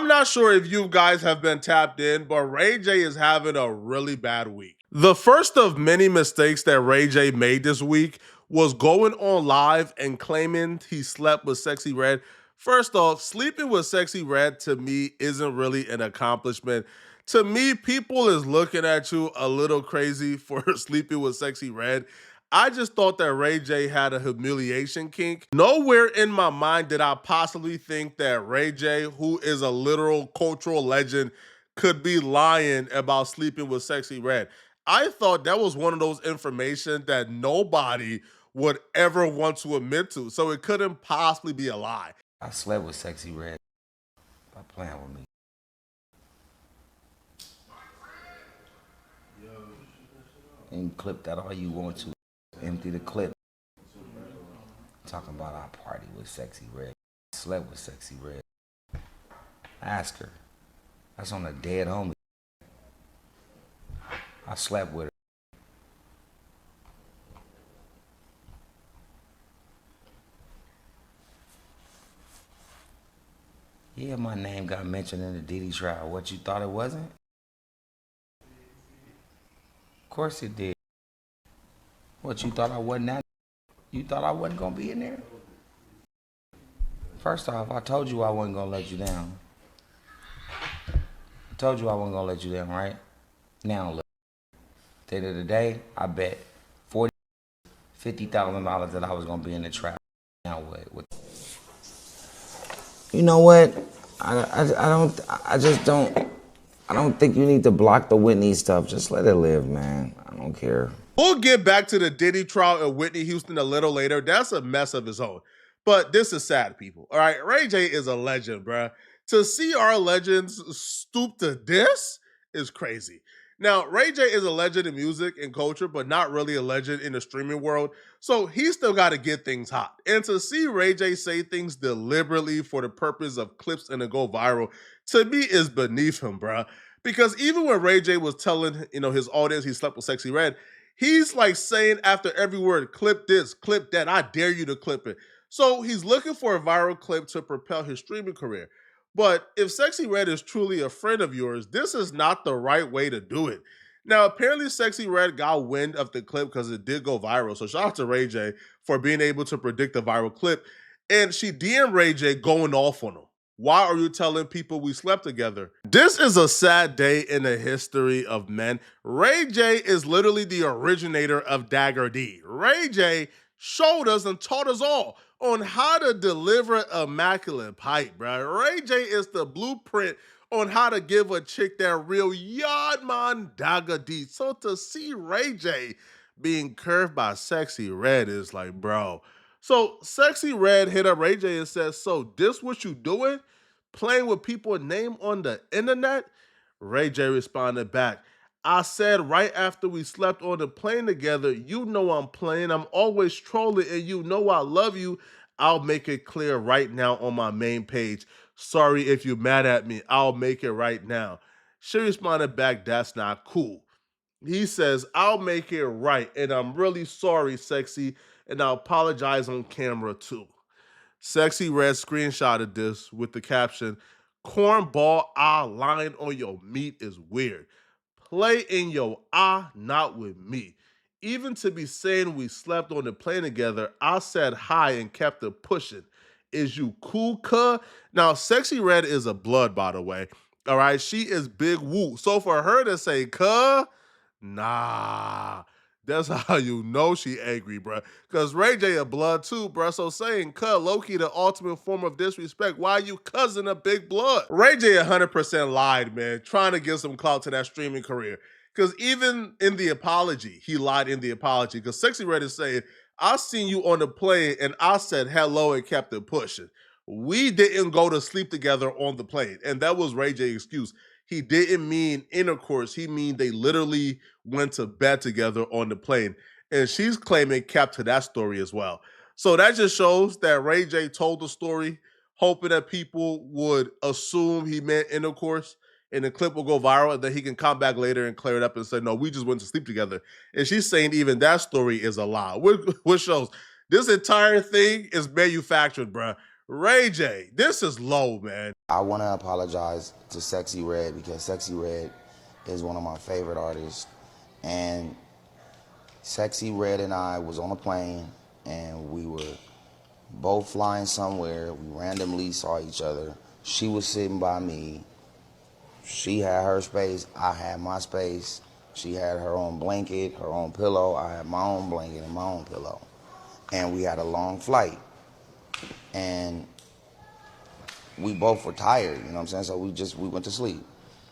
I'm not sure if you guys have been tapped in, but Ray J is having a really bad week. The first of many mistakes that Ray J made this week was going on live and claiming he slept with Sexy Red. First off, sleeping with Sexy Red to me isn't really an accomplishment. To me, people is looking at you a little crazy for sleeping with Sexy Red. I just thought that Ray J had a humiliation kink. Nowhere in my mind did I possibly think that Ray J, who is a literal cultural legend, could be lying about sleeping with Sexy Red. I thought that was one of those information that nobody would ever want to admit to, so it couldn't possibly be a lie. I slept with Sexy Red. Stop playing with me. And clip that all you want to. Empty the clip. Talking about our party with Sexy Red. Slept with Sexy Red. Ask her. That's on a dead homie. I slept with her. Yeah, my name got mentioned in the Diddy trial. What, you thought it wasn't? Of course it did. What, you thought I wasn't that? You thought I wasn't gonna be in there? First off, I told you I wasn't gonna let you down. I told you I wasn't gonna let you down, right? Now look, at the end of the day, I bet $50,000 that I was gonna be in the trap. Now what? You know what? I don't think you need to block the Whitney stuff. Just let it live, man. I don't care. We'll get back to the Diddy trial and Whitney Houston a little later. That's a mess of his own. But this is sad, people. All right, Ray J is a legend, bruh. To see our legends stoop to this is crazy. Now, Ray J is a legend in music and culture, but not really a legend in the streaming world. So he still got to get things hot. And to see Ray J say things deliberately for the purpose of clips and to go viral, to me is beneath him, bruh. Because even when Ray J was telling, his audience he slept with Sexy Red, he's like saying after every word, clip this, clip that, I dare you to clip it. So he's looking for a viral clip to propel his streaming career. But if Sexy Red is truly a friend of yours, this is not the right way to do it. Now, apparently Sexy Red got wind of the clip because it did go viral. So shout out to Ray J for being able to predict the viral clip. And she DM'd Ray J going off on him. Why are you telling people we slept together? This is a sad day in the history of men. Ray J is literally the originator of Dagger D. Ray J showed us and taught us all on how to deliver immaculate pipe, bro. Ray J is the blueprint on how to give a chick that real Yardman Dagger D. So to see Ray J being curved by Sexy Red is like, bro. So Sexy Red hit up Ray J and said, so this what you doing? Playing with people's name on the internet? Ray J responded back, I said right after we slept on the plane together, you know I'm playing. I'm always trolling and you know I love you. I'll make it clear right now on my main page. Sorry if you're mad at me. I'll make it right now. She responded back, that's not cool. He says, I'll make it right. And I'm really sorry, Sexy. And I'll apologize on camera too. Sexy Red screenshotted this with the caption, cornball eye lying on your meat is weird. Play in your eye, not with me. Even to be saying we slept on the plane together, I said hi and kept it pushing. Is you cool, cuh? Now, Sexy Red is a blood, by the way. All right, she is big woo. So for her to say cuh, nah. That's how you know she angry, bruh. Because Ray J a blood too, bruh. So saying cut Loki the ultimate form of disrespect. Why you cousin a big blood? Ray J 100% lied, man, trying to give some clout to that streaming career. Because even in the apology, he lied in the apology. Because Sexy Red is saying, I seen you on the plane and I said hello and kept it pushing. We didn't go to sleep together on the plane. And that was Ray J's excuse. He didn't mean intercourse. He mean they literally went to bed together on the plane. And she's claiming cap to that story as well. So that just shows that Ray J told the story, hoping that people would assume he meant intercourse and the clip will go viral and then he can come back later and clear it up and say, no, we just went to sleep together. And she's saying even that story is a lie, which shows this entire thing is manufactured, bruh. Ray J, this is low, man. I want to apologize to Sexy Red because Sexy Red is one of my favorite artists. And Sexy Red and I was on a plane and we were both flying somewhere. We randomly saw each other. She was sitting by me. She had her space. I had my space. She had her own blanket, her own pillow. I had my own blanket and my own pillow. And we had a long flight. And we both were tired, you know what I'm saying? So we went to sleep.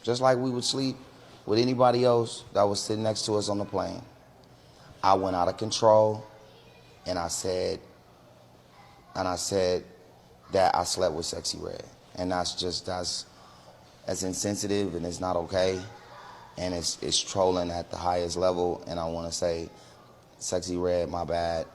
Just like we would sleep with anybody else that was sitting next to us on the plane. I went out of control and I said that I slept with Sexy Red. And that's insensitive and it's not okay. And it's trolling at the highest level. And I want to say, Sexy Red, my bad.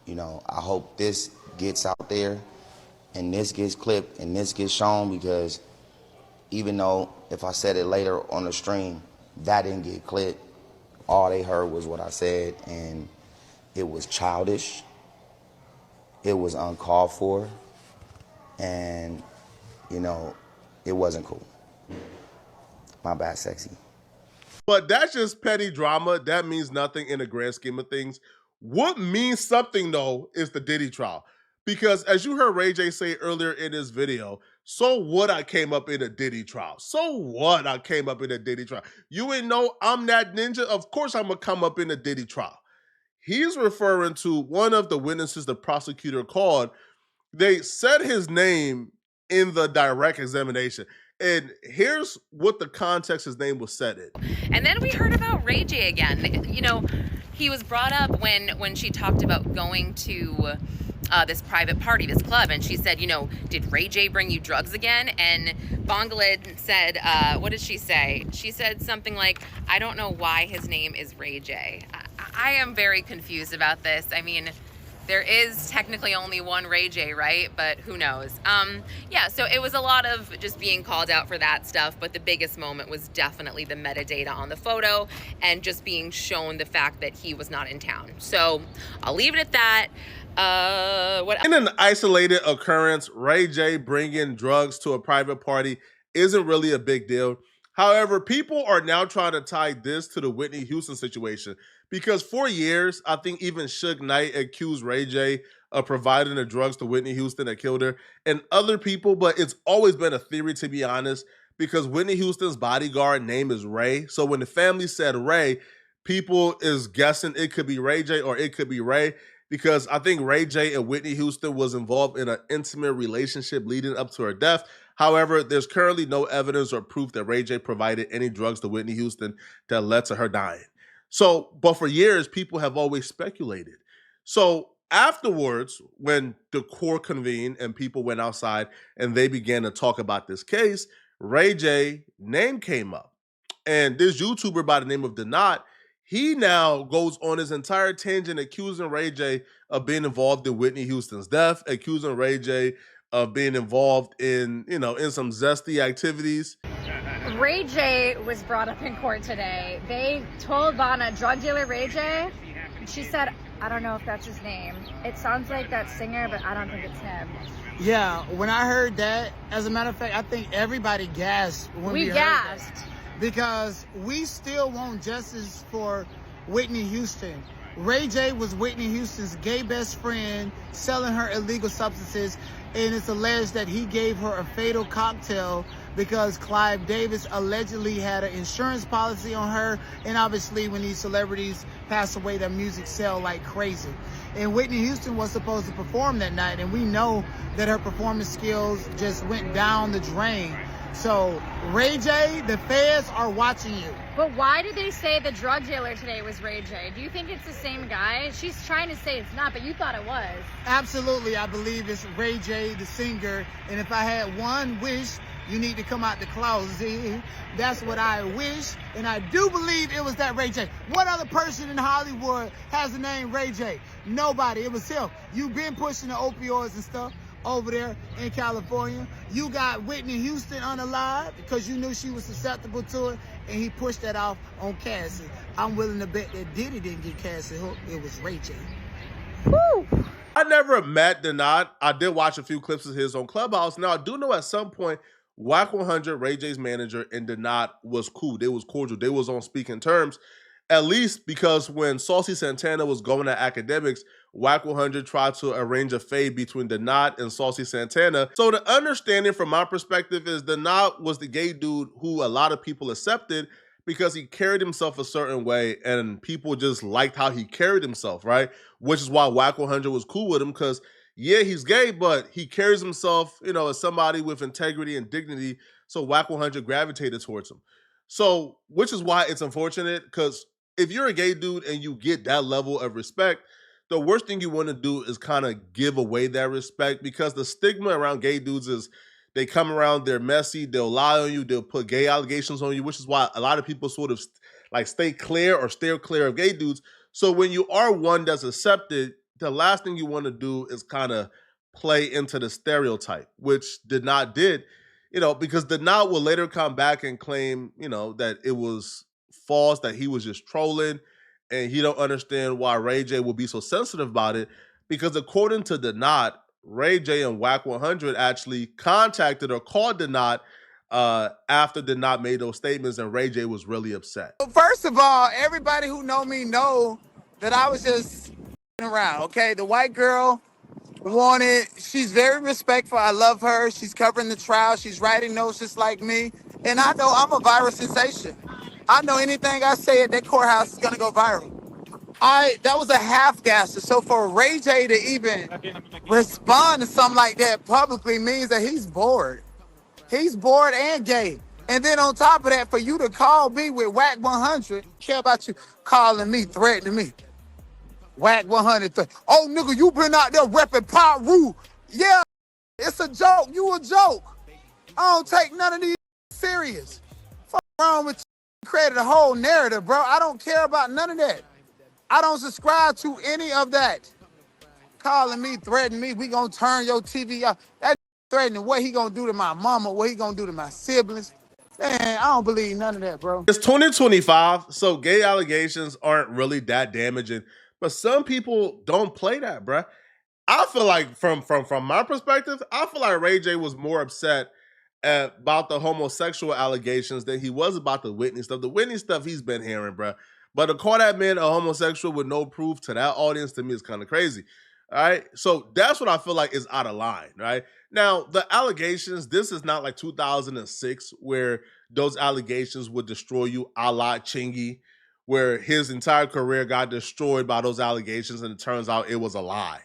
You know, I hope this gets out there and this gets clipped and this gets shown, because even though if I said it later on the stream, that didn't get clipped. All they heard was what I said, and it was childish. It was uncalled for. And, you know, it wasn't cool. My bad, Sexy. But that's just petty drama. That means nothing in the grand scheme of things. What means something, though, is the Diddy trial. Because as you heard Ray J say earlier in his video, so what I came up in a Diddy trial? So what I came up in a Diddy trial? You ain't know I'm that ninja? Of course I'm going to come up in a Diddy trial. He's referring to one of the witnesses the prosecutor called. They said his name in the direct examination. And here's what the context his name was said in. And then we heard about Ray J again. You know, he was brought up when she talked about going to this private party, this club, and she said, you know, did Ray J bring you drugs again? And Bongalid said, what did she say? She said something like, I don't know why his name is Ray J. I am very confused about this. I mean, there is technically only one Ray J, right? But who knows? Yeah, so it was a lot of just being called out for that stuff, but the biggest moment was definitely the metadata on the photo and just being shown the fact that he was not in town. So I'll leave it at that. In an isolated occurrence, Ray J bringing drugs to a private party isn't really a big deal. However, people are now trying to tie this to the Whitney Houston situation, because for years, I think even Suge Knight accused Ray J of providing the drugs to Whitney Houston that killed her, and other people, but it's always been a theory, to be honest, because Whitney Houston's bodyguard name is Ray. So when the family said Ray, people is guessing it could be Ray J or it could be Ray, because I think Ray J and Whitney Houston was involved in an intimate relationship leading up to her death. However, there's currently no evidence or proof that Ray J provided any drugs to Whitney Houston that led to her dying. So, but for years, people have always speculated. So afterwards, when the court convened and people went outside and they began to talk about this case, Ray J name came up. And this YouTuber by the name of Donat, he now goes on his entire tangent accusing Ray J of being involved in Whitney Houston's death, accusing Ray J of being involved in, you know, in some zesty activities. Ray J was brought up in court today. They told Vanna, drug dealer Ray J. She said, I don't know if that's his name. It sounds like that singer, but I don't think it's him. Yeah, when I heard that, as a matter of fact, I think everybody gasped when we heard gasped. That. Because we still want justice for Whitney Houston. Ray J was Whitney Houston's gay best friend, selling her illegal substances, and it's alleged that he gave her a fatal cocktail because Clive Davis allegedly had an insurance policy on her, and obviously when these celebrities pass away, their music sell like crazy. And Whitney Houston was supposed to perform that night, and we know that her performance skills just went down the drain. So, Ray J, the feds are watching you. But why did they say the drug dealer today was Ray J? Do you think it's the same guy? She's trying to say it's not, but you thought it was. Absolutely, I believe it's Ray J, the singer. And if I had one wish, you need to come out the closet. That's what I wish. And I do believe it was that Ray J. What other person in Hollywood has the name Ray J? Nobody. It was him. You've been pushing the opioids and stuff over there in California. You got Whitney Houston unalive because you knew she was susceptible to it, and he pushed that off on Cassie. I'm willing to bet that Diddy didn't get Cassie hooked. It was Ray J. Woo! I never met Denat. I did watch a few clips of his on Clubhouse. Now, I do know at some point, Whack 100, Ray J's manager, and Denat was cool. They was cordial. They was on speaking terms, at least because when Saucy Santana was going to academics, Whack 100 tried to arrange a fade between Denat and Saucy Santana. So the understanding from my perspective is Denat was the gay dude who a lot of people accepted because he carried himself a certain way and people just liked how he carried himself, right? Which is why Whack 100 was cool with him because, yeah, he's gay, but he carries himself, as somebody with integrity and dignity. So Whack 100 gravitated towards him. So, which is why it's unfortunate because if you're a gay dude and you get that level of respect, the worst thing you want to do is kind of give away that respect because the stigma around gay dudes is they come around, they're messy, they'll lie on you, they'll put gay allegations on you, which is why a lot of people sort of stay clear or steer clear of gay dudes. So when you are one that's accepted, the last thing you want to do is kind of play into the stereotype, which Denat did, because Denat will later come back and claim, that it was false, that he was just trolling, and he don't understand why Ray J would be so sensitive about it, because according to Denat, Ray J and Whack 100 actually contacted or called Denat after Denat made those statements, and Ray J was really upset. First of all, everybody who know me know that I was just around, okay? The white girl wanted, she's very respectful. I love her. She's covering the trial. She's writing notes just like me. And I know I'm a viral sensation. I know anything I say at that courthouse is going to go viral. That was a half gasser. So for Ray J to even respond to something like that publicly means that he's bored. He's bored and gay. And then on top of that, for you to call me with Whack 100, care about you calling me, threatening me. Whack 100. Oh, nigga, you been out there repping Pyru. Yeah, it's a joke. You a joke. I don't take none of these serious. Fuck wrong with you? Created a whole narrative, bro. I don't care about none of that. I don't subscribe to any of that. Calling me, threatening me, we gonna turn your TV off. That threatening what he gonna do to my mama, what he gonna do to my siblings. Man, I don't believe none of that, bro. It's 2025, so gay allegations aren't really that damaging, but some people don't play that, bruh. I feel like from my perspective, I feel like Ray J was more upset about the homosexual allegations than he was about the Whitney stuff. The Whitney stuff he's been hearing, bruh. But to call that man a homosexual with no proof to that audience, to me, is kind of crazy. All right. So that's what I feel like is out of line, right? Now, the allegations, this is not like 2006 where those allegations would destroy you a la Chingy, where his entire career got destroyed by those allegations and it turns out it was a lie.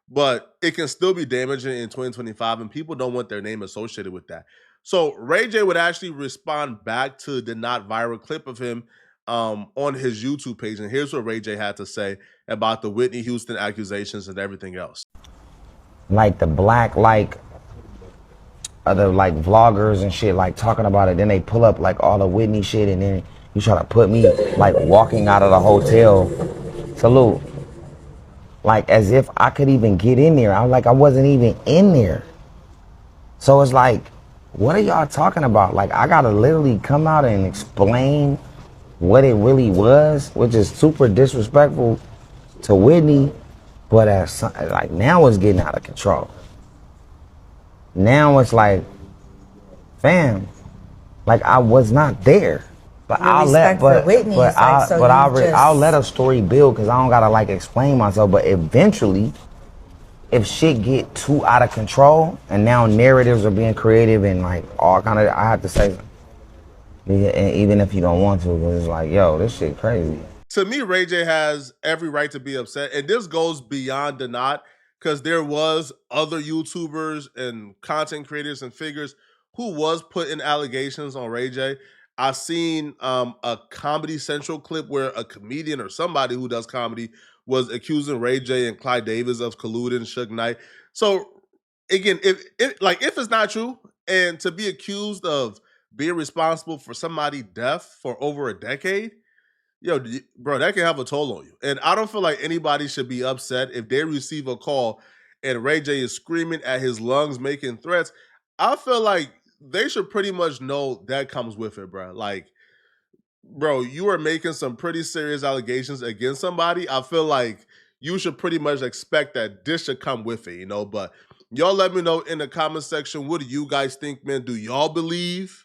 But it can still be damaging in 2025 and people don't want their name associated with that. So Ray J would actually respond back to the not viral clip of him on his YouTube page. And here's what Ray J had to say about the Whitney Houston accusations and everything else. Like the black, other vloggers and shit, talking about it. Then they pull up all the Whitney shit, and then you try to put me walking out of the hotel. Salute. As if I could even get in there. I wasn't even in there. So it's what are y'all talking about? I gotta literally come out and explain what it really was, which is super disrespectful to Whitney. But now it's getting out of control. Now it's fam, I was not there. But I'll let I'll let a story build because I don't gotta explain myself. But eventually, if shit get too out of control and now narratives are being creative and all kind of, I have to say, even if you don't want to, because it's yo, this shit crazy. To me, Ray J has every right to be upset, and this goes beyond Denat because there was other YouTubers and content creators and figures who was putting allegations on Ray J. I've seen a Comedy Central clip where a comedian or somebody who does comedy was accusing Ray J and Clyde Davis of colluding, Suge Knight. So again, if it's not true, and to be accused of being responsible for somebody's death for over a decade, yo, bro, that can have a toll on you. And I don't feel like anybody should be upset if they receive a call and Ray J is screaming at his lungs, making threats. I feel like they should pretty much know that comes with it, bro. Bro, you are making some pretty serious allegations against somebody. I feel like you should pretty much expect that this should come with it, you know. But y'all let me know in the comment section, what do you guys think, man? Do y'all believe?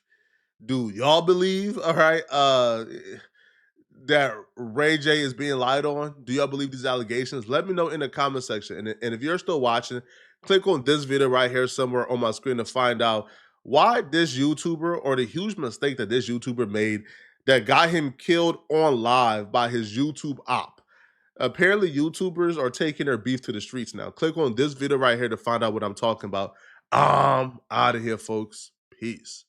Do y'all believe? All right. That Ray J is being lied on? Do y'all believe these allegations? Let me know in the comment section. And if you're still watching, click on this video right here somewhere on my screen to find out why this YouTuber, or the huge mistake that this YouTuber made that got him killed on live by his YouTube op. Apparently, YouTubers are taking their beef to the streets now. Click on this video right here to find out what I'm talking about. I'm out of here, folks. Peace.